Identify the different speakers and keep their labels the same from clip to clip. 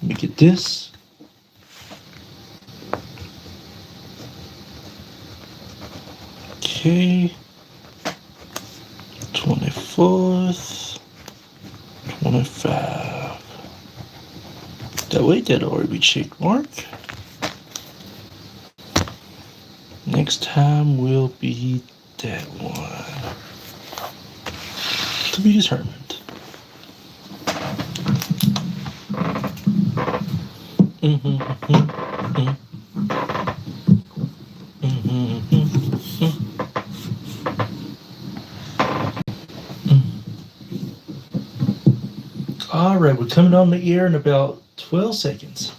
Speaker 1: Let me get this. Okay. 24th. 25. That way, that'll already be check mark. Next time will be that one. To be determined. All right, we're coming on the air in about 12 seconds.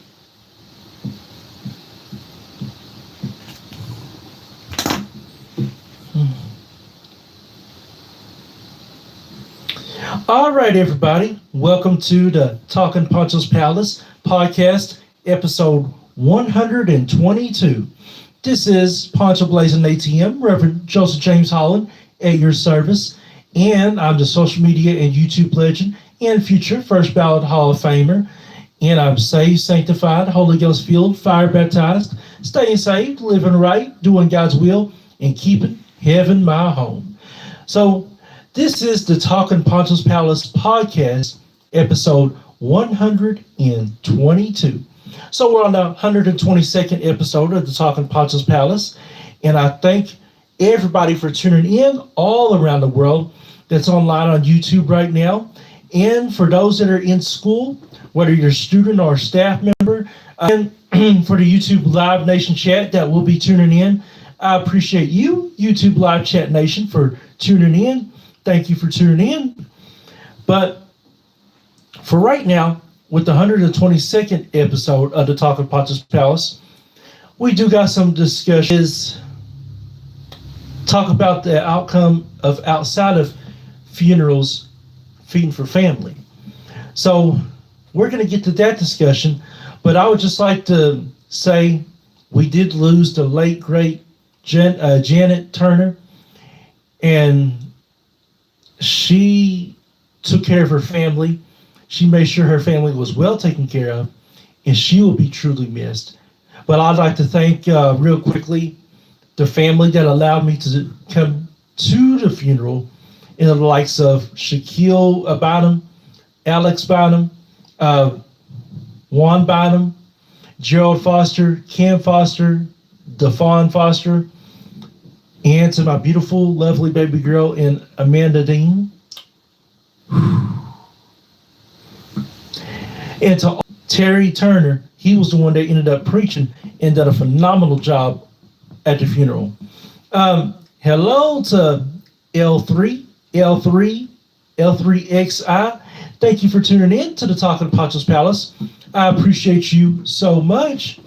Speaker 1: All right, everybody. Welcome to the Talking Poncho's Palace podcast, episode 122. This is Poncho Blazing ATM, Reverend Joseph James Holland, at your service. And I'm the social media and YouTube legend and future First Ballot Hall of Famer. And I'm saved, sanctified, Holy Ghost filled, fire baptized, staying saved, living right, doing God's will, and keeping heaven my home. So this is the Talking Poncho's Palace podcast, episode 122. So we're on the 122nd episode of the Talking Poncho's Palace, and I thank everybody for tuning in all around the world that's online on YouTube right now. And for those that are in school, whether you're a student or a staff member, and for the YouTube Live Nation chat that will be tuning in, I appreciate you, YouTube Live Chat Nation, for tuning in. Thank you for tuning in. But for right now, with the 122nd episode of the Talking Poncho's Palace, we do got some discussions. Talk about the outcome of outside of funerals, feeding for family. So we're going to get to that discussion, but I would just like to say we did lose the late, great Janet Turner, and she took care of her family. She made sure her family was well taken care of, and she will be truly missed. But I'd like to thank real quickly the family that allowed me to come to the funeral, in the likes of Shaquille Bynum, Alex Bynum, Juan Bynum, Gerald Foster, Cam Foster, Devon Foster, and to my beautiful, lovely baby girl and Amanda Dean. And to Terry Turner, he was the one that ended up preaching and did a phenomenal job at the funeral. Hello to L3, L3XI. Thank you for tuning in to the Talking Poncho's Palace. I appreciate you so much.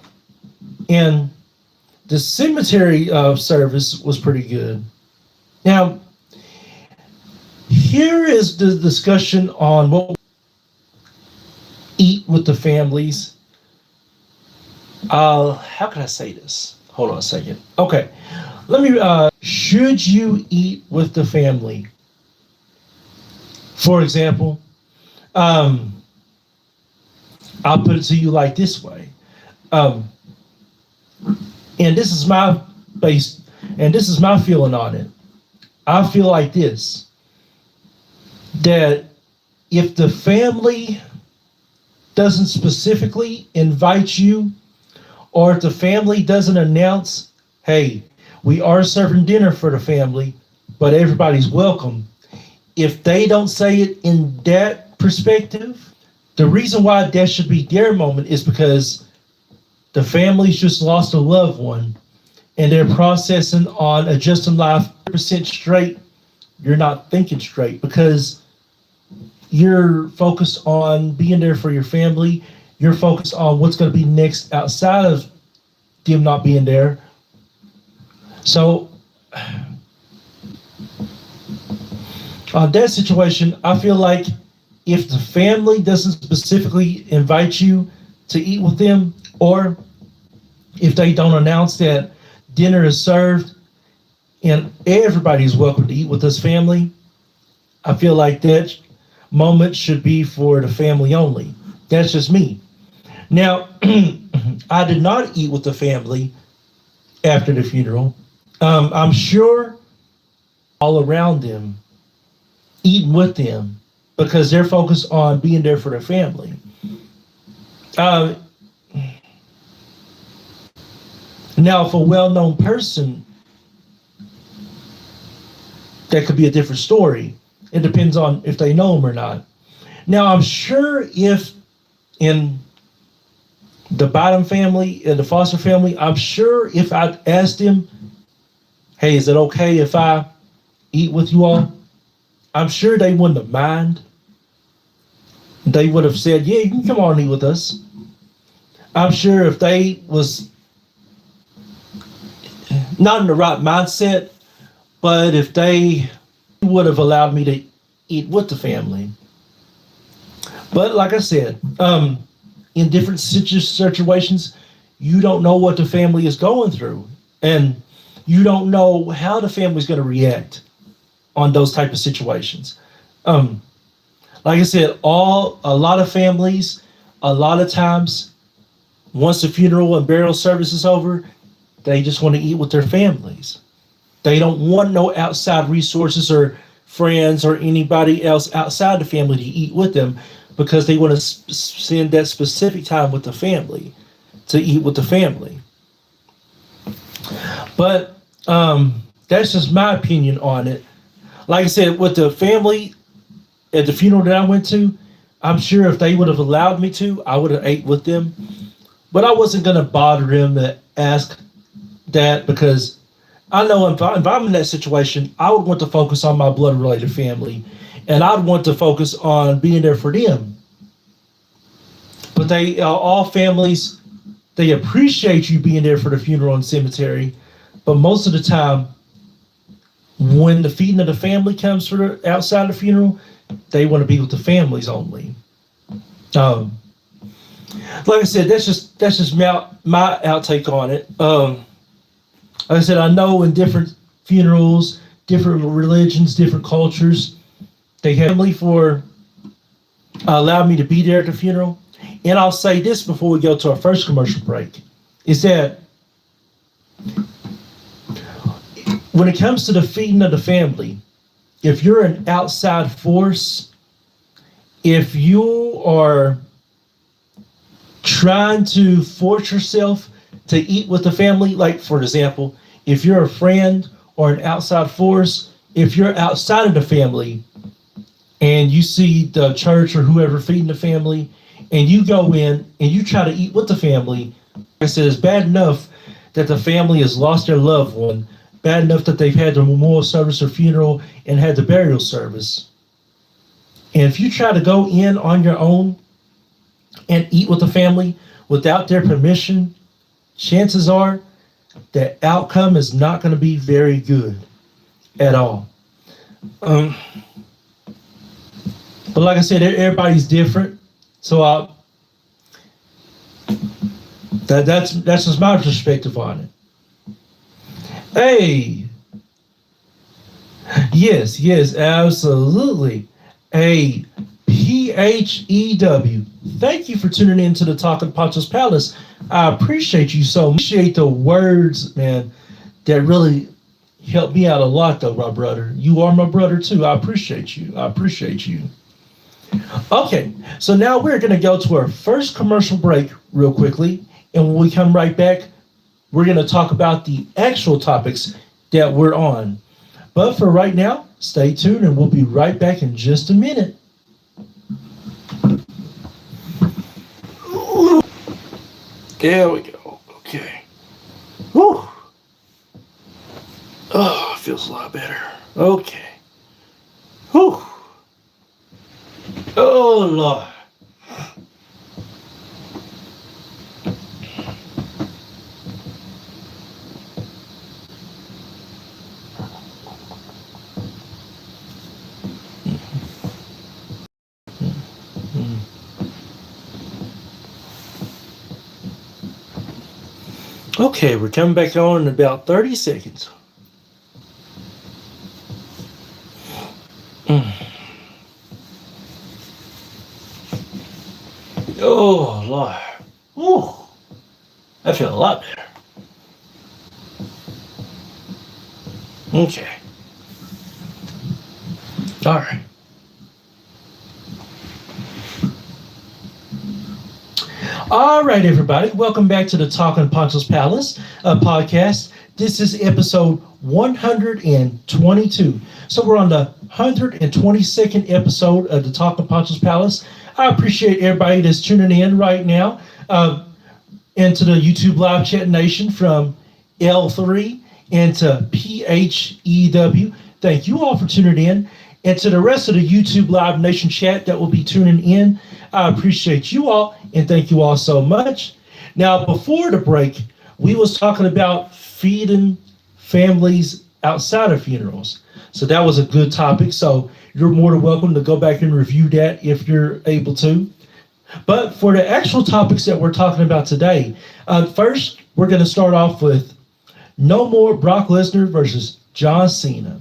Speaker 1: And the cemetery service was pretty good. Now, here is the discussion on what we eat with the families. How can I say this? Hold on a second. Okay. Let me, should you eat with the family? For example, I'll put it to you like this way. And this is my base, and this is my feeling on it. I feel like this, that if the family doesn't specifically invite you, or if the family doesn't announce, hey, we are serving dinner for the family, but everybody's welcome. If they don't say it in that perspective, the reason why that should be their moment is because the family's just lost a loved one and they're processing on adjusting life 100% straight. You're not thinking straight because you're focused on being there for your family. You're focused on what's going to be next outside of them not being there. So on that situation, I feel like if the family doesn't specifically invite you to eat with them, or if they don't announce that dinner is served and everybody's welcome to eat with this family, I feel like that moment should be for the family only. That's just me. Now, I did not eat with the family after the funeral. I'm sure all around them, eating with them, because they're focused on being there for their family. Uh, Now, if a well-known person, that could be a different story. It depends on if they know him or not. Now, I'm sure if in the Bottom family, in the Foster family, I'm sure if I asked him, "Hey, is it okay if I eat with you all?" I'm sure they wouldn't have mind. They would have said, "Yeah, you can come on and eat with us." I'm sure if they was not in the right mindset, but if they would have allowed me to eat with the family. But like I said, in different situations, you don't know what the family is going through, and you don't know how the family is going to react on those type of situations. Um, like I said, a lot of families, a lot of times, once the funeral and burial service is over, they just want to eat with their families. They don't want no outside resources or friends or anybody else outside the family to eat with them because they want to spend that specific time with the family, to eat with the family. But that's just my opinion on it. Like I said, with the family at the funeral that I went to, I'm sure if they would have allowed me to, I would have ate with them. But I wasn't gonna bother them to ask that because I know if I'm in that situation, I would want to focus on my blood related family, and I'd want to focus on being there for them. But they all families, they appreciate you being there for the funeral and cemetery, but most of the time, when the feeding of the family comes for the outside the funeral, they want to be with the families only. Um, like I said, that's just my outtake on it. Like I said, I know in different funerals, different religions, different cultures, they have family for allowed me to be there at the funeral. And I'll say this before we go to our first commercial break, is that when it comes to the feeding of the family, if you're an outside force, if you are trying to force yourself to eat with the family, like for example, if you're a friend or an outside force, if you're outside of the family and you see the church or whoever feeding the family and you go in and you try to eat with the family, like I said, it's bad enough that the family has lost their loved one, bad enough that they've had the memorial service or funeral and had the burial service. And if you try to go in on your own and eat with the family without their permission, chances are the outcome is not going to be very good at all. Um, but like I said, everybody's different, so that's just my perspective on it. Hey, yes, absolutely. Hey, PHEW. Thank you for tuning in to the Talking Poncho's Palace. I appreciate you so much. Appreciate the words, man. That really helped me out a lot, though, my brother. You are my brother, too. I appreciate you. I appreciate you. Okay, so now we're going to go to our first commercial break real quickly. And when we come right back, we're going to talk about the actual topics that we're on. But for right now, stay tuned and we'll be right back in just a minute. There we go. Okay. Whew. Oh, it feels a lot better. Okay. Whew. Oh, Lord. Okay, we're coming back on in about 30 seconds. Oh, Lord. Ooh, I feel a lot better. Okay. All right. All right, everybody. Welcome back to the Talking Poncho's Palace podcast. This is episode 122. So we're on the 122nd episode of the Talking Poncho's Palace. I appreciate everybody that's tuning in right now into the YouTube Live Chat Nation from L3 into PHEW. Thank you all for tuning in. And to the rest of the YouTube Live Nation chat that will be tuning in, I appreciate you all and thank you all so much. Now, before the break, we was talking about feeding families outside of funerals. So that was a good topic. So you're more than welcome to go back and review that if you're able to. But for the actual topics that we're talking about today, first, we're going to start off with no more Brock Lesnar versus John Cena.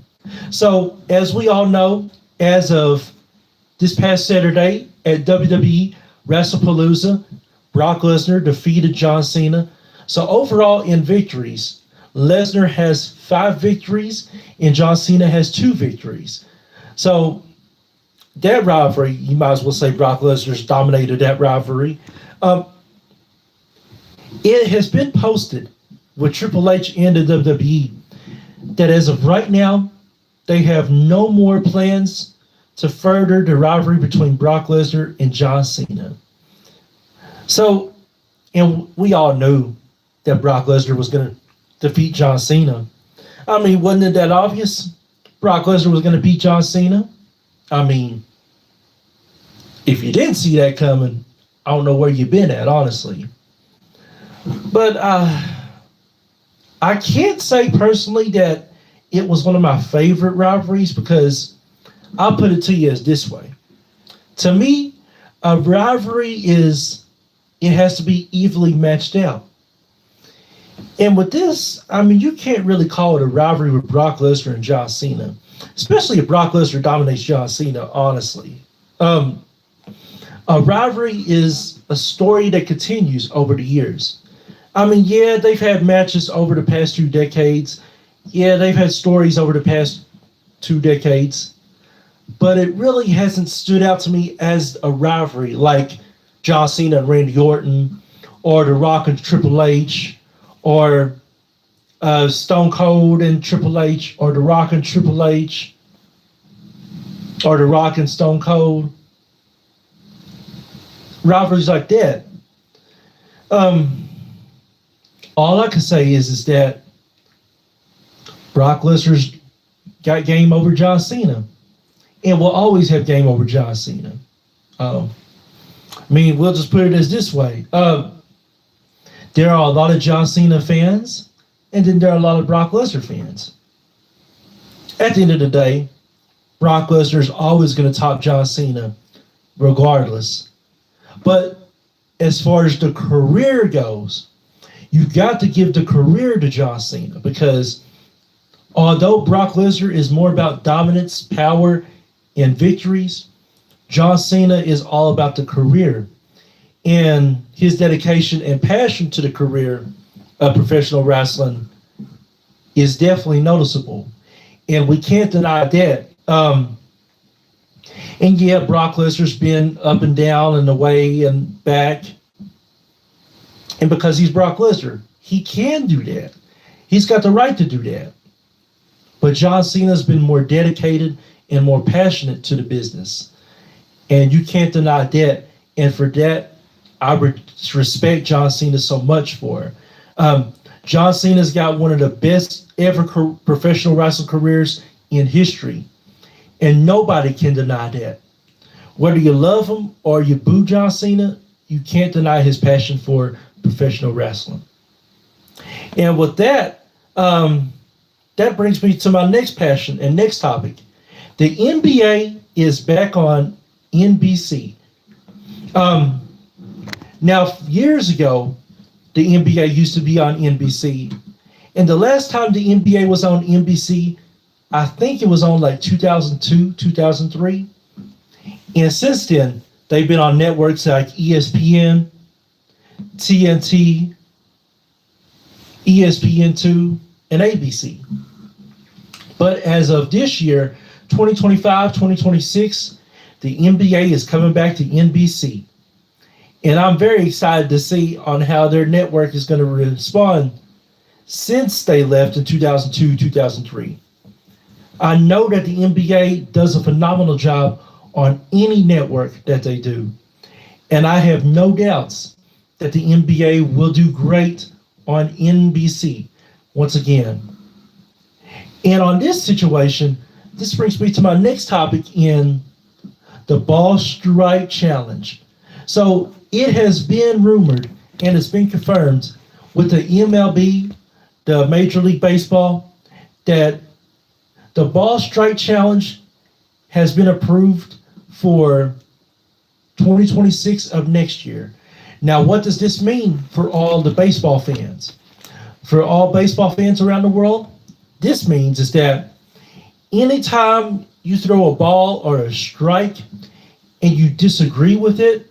Speaker 1: So, as we all know, as of this past Saturday at WWE WrestlePalooza, Brock Lesnar defeated John Cena. So, overall in victories, Lesnar has 5 victories and John Cena has 2 victories. So, that rivalry, you might as well say Brock Lesnar's dominated that rivalry. It has been posted with Triple H and the WWE that as of right now, they have no more plans to further the rivalry between Brock Lesnar and John Cena. So, and we all knew that Brock Lesnar was going to defeat John Cena. I mean, wasn't it that obvious? Brock Lesnar was going to beat John Cena. I mean, if you didn't see that coming, I don't know where you've been at, honestly. But I can't say personally that it was one of my favorite rivalries because I'll put it to you as this way. To me, a rivalry it has to be evenly matched out. And with this, I mean, you can't really call it a rivalry with Brock Lesnar and John Cena, especially if Brock Lesnar dominates John Cena, honestly. A rivalry is a story that continues over the years. I mean, yeah, they've had matches over the past 2 decades. Yeah, they've had stories over the past 2 decades. But it really hasn't stood out to me as a rivalry like John Cena and Randy Orton, or The Rock and Triple H, or Stone Cold and Triple H, or The Rock and Triple H, or The Rock and Stone Cold. Rivalries like that. All I can say is that Brock Lesnar's got game over John Cena and will always have game over John Cena. I mean, we'll just put it as this way. There are a lot of John Cena fans, and then there are a lot of Brock Lesnar fans. At the end of the day, Brock Lesnar is always going to top John Cena regardless. But as far as the career goes, you've got to give the career to John Cena because although Brock Lesnar is more about dominance, power, and victories, John Cena is all about the career. And his dedication and passion to the career of professional wrestling is definitely noticeable. And we can't deny that. And yeah, Brock Lesnar's been up and down and away and back. And because he's Brock Lesnar, he can do that. He's got the right to do that. But John Cena's been more dedicated and more passionate to the business. And you can't deny that. And for that, I respect John Cena so much for. John Cena's got one of the best ever professional wrestling careers in history. And nobody can deny that. Whether you love him or you boo John Cena, you can't deny his passion for professional wrestling. And with that, that brings me to my next passion and next topic. The NBA is back on NBC. Now, years ago, the NBA used to be on NBC. And the last time the NBA was on NBC, I think it was on like 2002, 2003. And since then, they've been on networks like ESPN, TNT, ESPN2, and ABC. But as of this year, 2025, 2026, the NBA is coming back to NBC. And I'm very excited to see on how their network is going to respond since they left in 2002, 2003. I know that the NBA does a phenomenal job on any network that they do. And I have no doubts that the NBA will do great on NBC once again. And on this situation, this brings me to my next topic in the ball strike challenge. So it has been rumored and it's been confirmed with the MLB, the Major League Baseball, that the ball strike challenge has been approved for 2026 of next year. Now, what does this mean for all the baseball fans? For all baseball fans around the world, this means is that anytime you throw a ball or a strike and you disagree with it,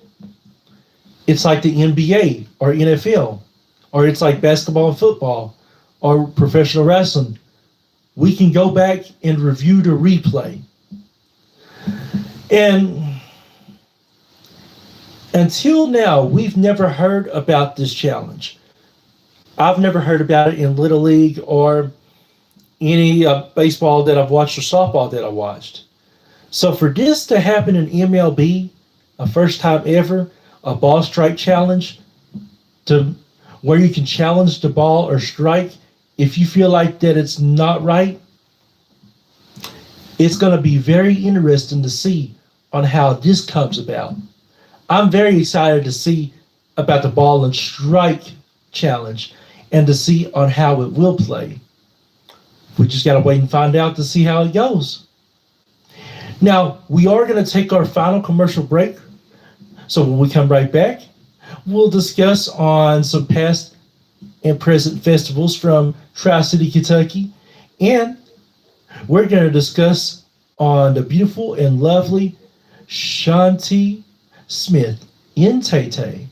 Speaker 1: it's like the NBA or NFL, or it's like basketball and football or professional wrestling. We can go back and review the replay. And until now, we've never heard about this challenge. I've never heard about it in Little League or any baseball that I've watched or softball that I watched. So for this to happen in MLB, a first time ever, a ball strike challenge, to where you can challenge the ball or strike if you feel like that it's not right, it's going to be very interesting to see on how this comes about. I'm very excited to see about the ball and strike challenge and to see on how it will play. We just got to wait and find out to see how it goes. Now, we are going to take our final commercial break. So when we come right back, we'll discuss on some past and present festivals from Tri-City, Kentucky. And we're going to discuss on the beautiful and lovely Shanti Smith in Tay-Tay.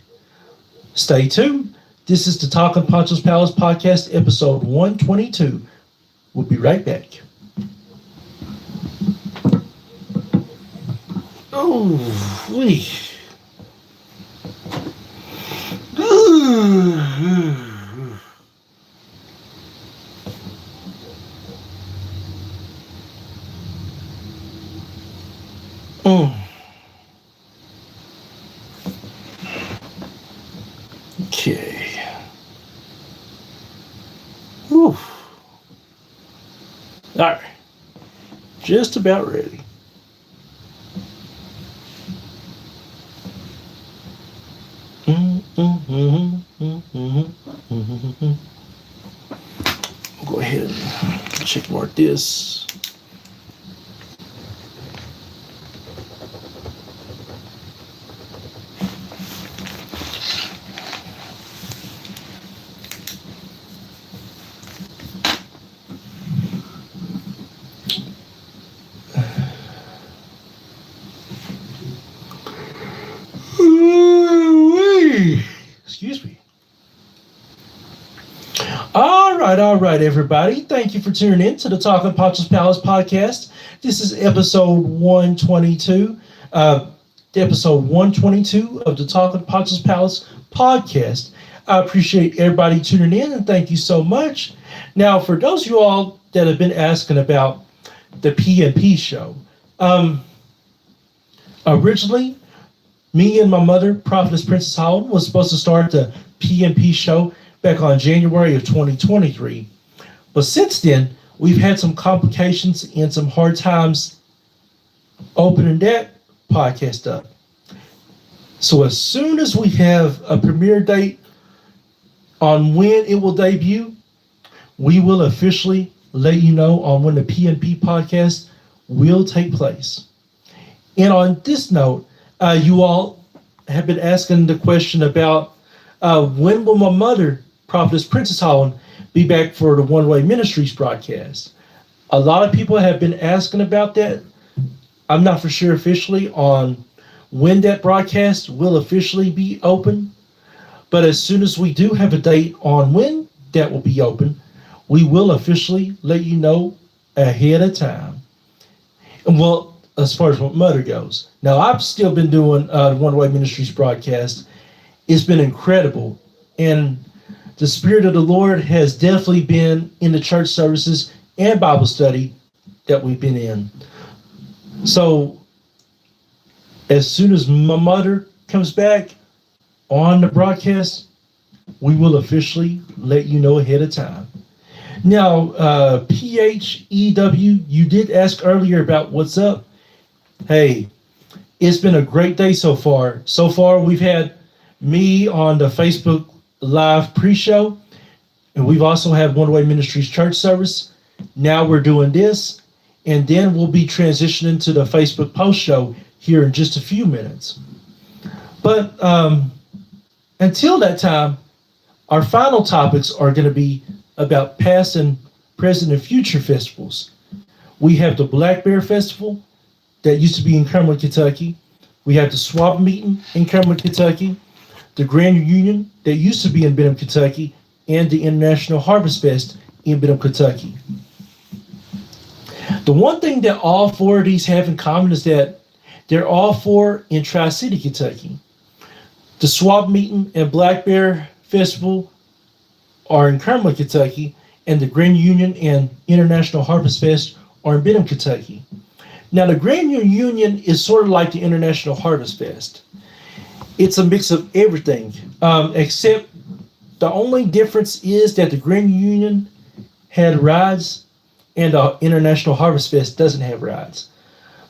Speaker 1: Stay tuned. This is the Talking Poncho's Palace podcast, episode 122. We'll be right back. Oh, wee. Okay. Whew. All right. Just about ready. I'll go ahead and check mark this. Excuse me. All right, everybody. Thank you for tuning in to the Talking Poncho's Palace podcast. This is episode 122. Episode 122 of the Talking Poncho's Palace podcast. I appreciate everybody tuning in and thank you so much. Now, for those of you all that have been asking about the P&P show, originally, me and my mother, Prophetess Princess Holland, was supposed to start the P&P show back on January of 2023. But since then, we've had some complications and some hard times opening that podcast up. So as soon as we have a premiere date on when it will debut, we will officially let you know on when the P&P podcast will take place. And on this note, you all have been asking the question about when will my mother, Prophetess Princess Holland, be back for the One Way Ministries broadcast. A lot of people have been asking about that. I'm not for sure officially on when that broadcast will officially be open, But as soon as we do have a date on when that will be open, we will officially let you know ahead of time. And well, as far as what Mother goes, now I've still been doing One Way Ministries broadcast. It's been incredible. And the Spirit of the Lord has definitely been in the church services and Bible study that we've been in. So as soon as my mother comes back on the broadcast, we will officially let you know ahead of time. Now, PHEW, you did ask earlier about what's up. Hey, it's been a great day so far. So far, we've had me on the Facebook Live pre-show, and we've also had One Way Ministries church service. Now we're doing this, and then we'll be transitioning to the Facebook post show here in just a few minutes. But until that time, our final topics are going to be about past and present and future festivals. We have the Black Bear Festival that used to be in Cumberland, Kentucky. We have the Swap Meeting in Cumberland, Kentucky, the Grand Reunion that used to be in Benham, Kentucky, and the International Harvest Fest in Benham, Kentucky. The one thing that all four of these have in common is that they're all four in Tri-City, Kentucky. The Swap Meeting and Black Bear Festival are in Cumberland, Kentucky, and the Grand Union and International Harvest Fest are in Benham, Kentucky. Now, the Grand Union is sort of like the International Harvest Fest. It's a mix of everything, except the only difference is that the Grand Union had rides and the International Harvest Fest doesn't have rides.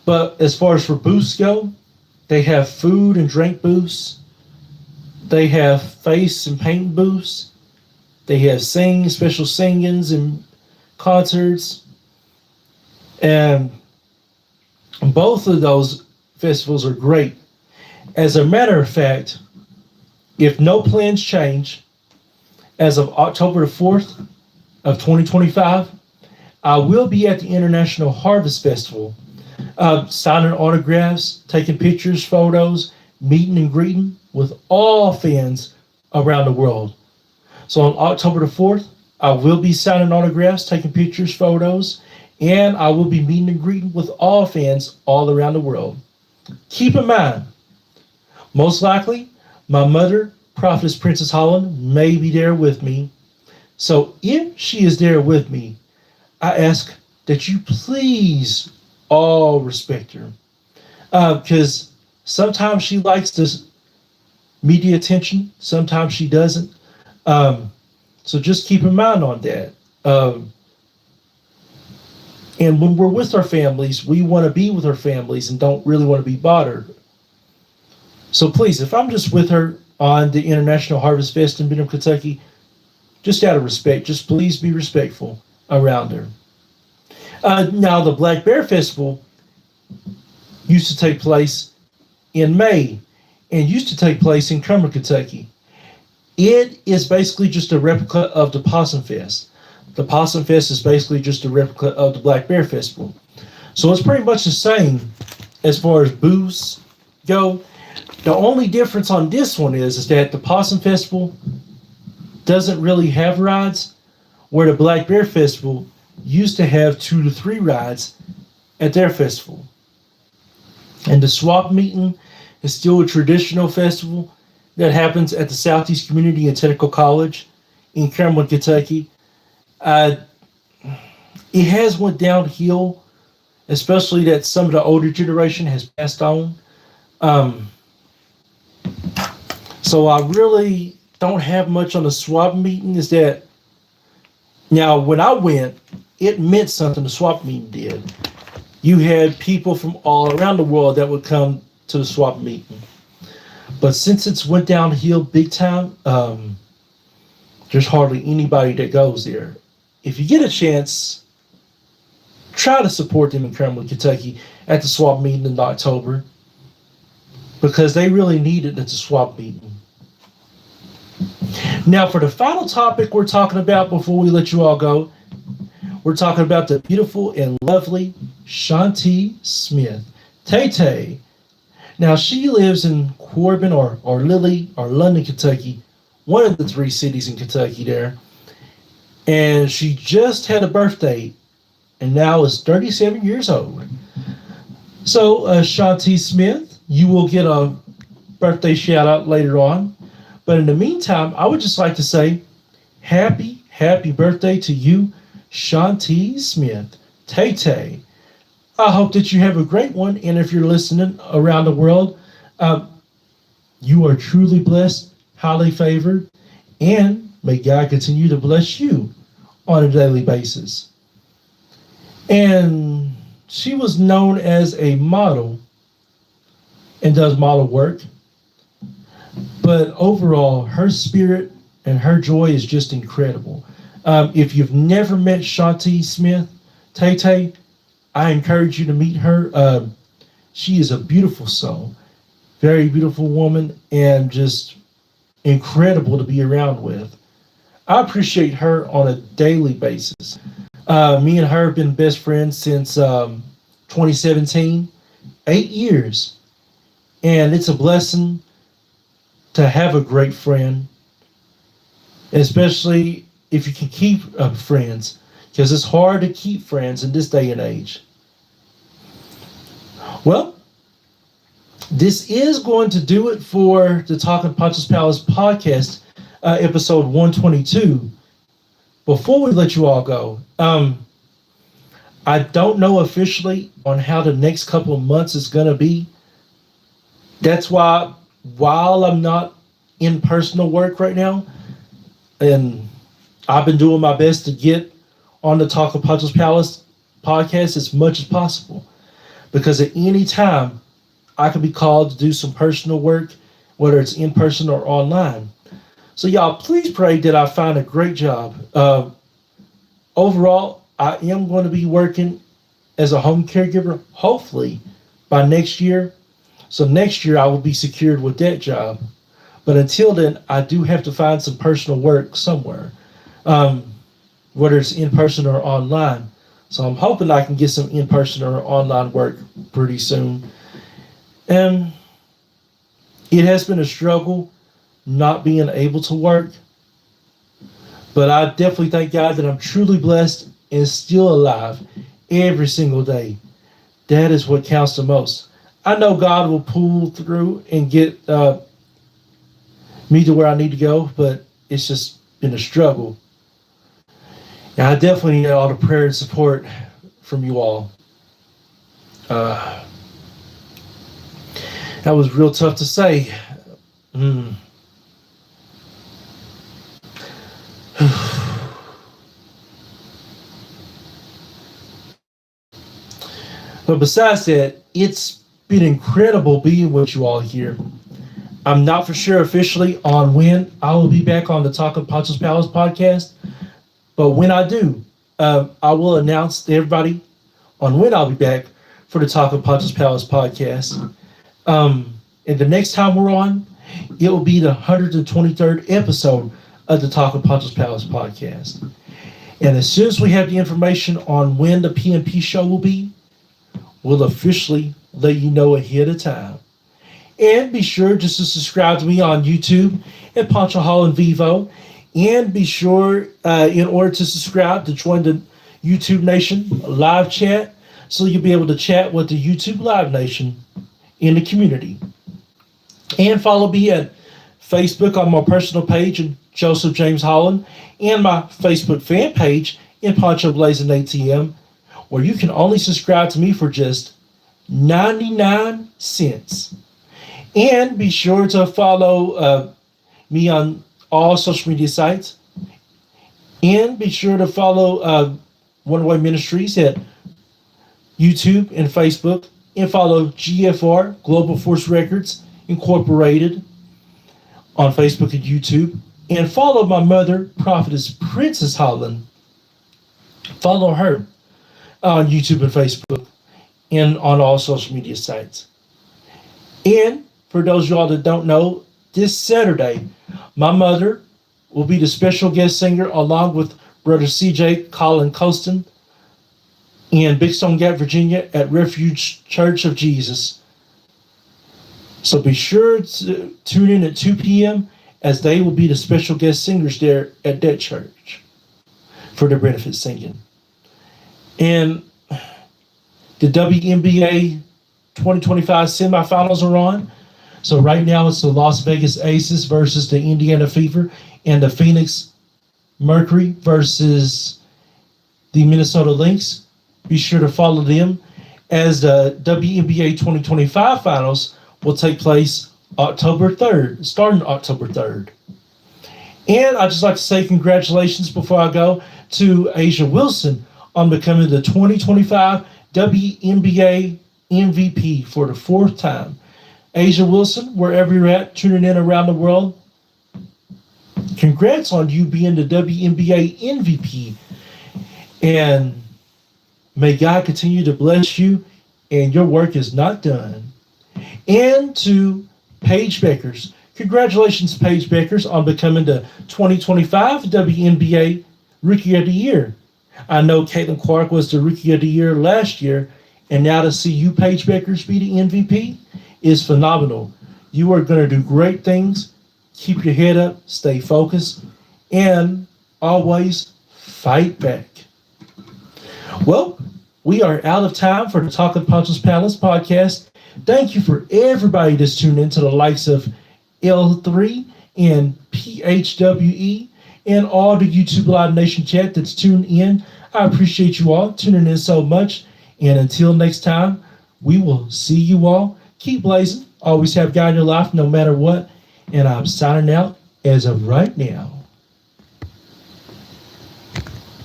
Speaker 1: But as far as for booths go, they have food and drink booths. They have face and paint booths. They have special singings and concerts. And both of those festivals are great. As a matter of fact, if no plans change, as of October the 4th of 2025, I will be at the International Harvest Festival, signing autographs, taking pictures, photos, meeting and greeting with all fans around the world. So on October the 4th, I will be signing autographs, taking pictures, photos, and I will be meeting and greeting with all fans all around the world. Keep in mind, most likely, my mother, Prophetess Princess Holland, may be there with me. So if she is there with me, I ask that you please all respect her. Because sometimes she likes this media attention, sometimes she doesn't. So just keep in mind on that. And when we're with our families, we want to be with our families and don't really want to be bothered. So please, if I'm just with her on the International Harvest Fest in Benham, Kentucky, just out of respect, just please be respectful around her. Now, the Black Bear Festival used to take place in May and used to take place in Cumberland, Kentucky. It is basically just a replica of the Possum Fest. The Possum Fest is basically just a replica of the Black Bear Festival. So it's pretty much the same as far as booths go. The only difference on this one is that the Possum Festival doesn't really have rides, where the Black Bear Festival used to have 2 to 3 rides at their festival. And the Swap Meeting is still a traditional festival that happens at the Southeast Community and Technical College in Cumberland, Kentucky. It has went downhill, especially that some of the older generation has passed on. So I really don't have much on the Swap Meeting. Is that now when I went, it meant something. The Swap Meeting did. You had people from all around the world that would come to the Swap Meeting. But since it's went downhill big time, there's hardly anybody that goes there. If you get a chance, try to support them in Cumberland, Kentucky at the Swap Meeting in October, because they really need it at the Swap Meeting. Now, for the final topic we're talking about before we let you all go, we're talking about the beautiful and lovely Shanti Smith, Tay Tay. Now, she lives in Corbin or London, Kentucky, one of the three cities in Kentucky there. And she just had a birthday and now is 37 years old. So, Shanti Smith, you will get a birthday shout out later on. But in the meantime, I would just like to say happy birthday to you, Shanti Smith. Tay Tay. I hope that you have a great one. And if you're listening around the world, you are truly blessed, highly favored, and may God continue to bless you on a daily basis. And she was known as a model and does model work. But overall, her spirit and her joy is just incredible. If you've never met Shanti Smith, Tay Tay, I encourage you to meet her. She is a beautiful soul, very beautiful woman, and just incredible to be around with. I appreciate her on a daily basis. Me and her have been best friends since 2017, 8 years. And it's a blessing to have a great friend, especially if you can keep friends, because it's hard to keep friends in this day and age. Well, this is going to do it for the Talking Poncho's Palace podcast, episode 122. Before we let you all go, I don't know officially on how the next couple of months is going to be. That's why, while I'm not in personal work right now, and I've been doing my best to get on the Talk of Poncho's Palace podcast as much as possible, because at any time I could be called to do some personal work, whether it's in person or online. So y'all, please pray that I find a great job. Overall, I am going to be working as a home caregiver, hopefully by next year. So next year I will be secured with that job. But until then, I do have to find some personal work somewhere, whether it's in person or online. So I'm hoping I can get some in person or online work pretty soon. And it has been a struggle not being able to work. But I definitely thank God that I'm truly blessed and still alive every single day. That is what counts the most. I know God will pull through and get me to where I need to go, but it's just been a struggle. And I definitely need all the prayer and support from you all. That was real tough to say. But besides that, it's been incredible being with you all here. I'm not for sure officially on when I will be back on the Talk of Poncho's Palace podcast, but when I do, I will announce to everybody on when I'll be back for the Talk of Poncho's Palace podcast. And the next time we're on, it will be the 123rd episode of the Talk of Poncho's Palace podcast. And as soon as we have the information on when the PNP show will be, we'll officially let you know ahead of time. And be sure just to subscribe to me on YouTube at Poncho Holland Vivo. And be sure, in order to subscribe, to join the YouTube Nation live chat, so you'll be able to chat with the YouTube Live Nation in the community. And follow me at Facebook on my personal page, and Joseph James Holland, and my Facebook fan page in Poncho Blazing ATM, where you can only subscribe to me for just 99 cents. And be sure to follow me on all social media sites. And be sure to follow One Way Ministries at YouTube and Facebook. And follow GFR, Global Force Records Incorporated, on Facebook and YouTube. And follow my mother, Prophetess Princess Holland. Follow her on YouTube and Facebook and on all social media sites. And for those of y'all that don't know, this Saturday, my mother will be the special guest singer along with Brother CJ Colin Costin in Big Stone Gap, Virginia at Refuge Church of Jesus. So be sure to tune in at 2 p.m. as they will be the special guest singers there at that church for their benefit singing. And the WNBA 2025 semifinals are on. So right now it's the Las Vegas Aces versus the Indiana Fever and the Phoenix Mercury versus the Minnesota Lynx. Be sure to follow them as the WNBA 2025 finals will take place October 3rd, starting October 3rd. And I'd just like to say congratulations before I go to Asia Wilson on becoming the 2025 WNBA MVP for the fourth time. Asia Wilson, wherever you're at, tuning in around the world, congrats on you being the WNBA MVP. And may God continue to bless you, and your work is not done. And to Paige Beckers, congratulations, Paige Beckers, on becoming the 2025 WNBA Rookie of the Year. I know Caitlin Clark was the Rookie of the Year last year, and now to see you, Paige Beckers, be the MVP is phenomenal. You are going to do great things. Keep your head up, stay focused, and always fight back. Well, we are out of time for the Talking Poncho's Palace podcast. Thank you for everybody that's tuned into the likes of L3 and PHWE and all the YouTube Live Nation chat that's tuned in. I appreciate you all tuning in so much. And until next time, we will see you all. Keep blazing. Always have God in your life no matter what. And I'm signing out as of right now.